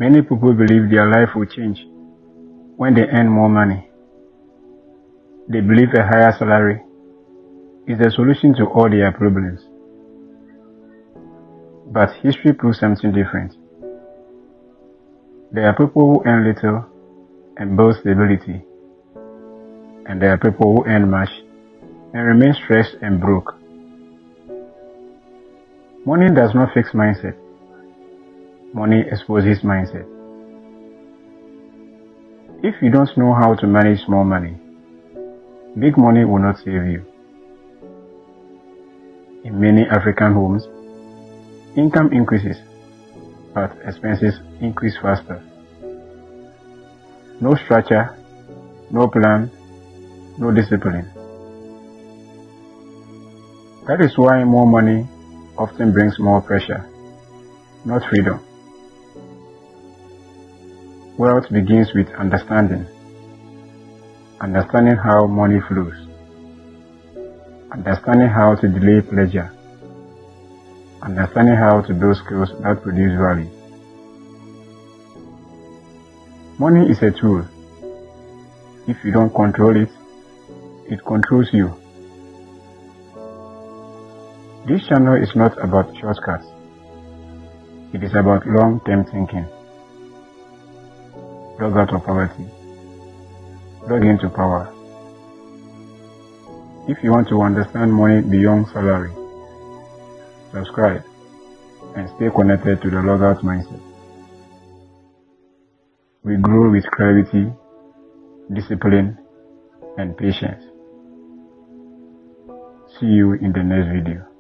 Many people believe their life will change when they earn more money. They believe a higher salary is the solution to all their problems. But history proves something different. There are people who earn little and build stability, and there are people who earn much and remain stressed and broke. Money does not fix mindset. Money exposes mindset. If you don't know how to manage small money, big money will not save you. In many African homes, income increases, but expenses increase faster. No structure, no plan, no discipline. That is why more money often brings more pressure, not freedom. Wealth begins with understanding. Understanding how money flows. Understanding how to delay pleasure. Understanding how to build skills that produce value. Money is a tool. If you don't control it, it controls you. This channel is not about shortcuts. It is about long-term thinking. Log out of poverty. Log into power. If you want to understand money beyond salary, subscribe and stay connected to the Logout mindset. We grow with clarity, discipline, and patience. See you in the next video.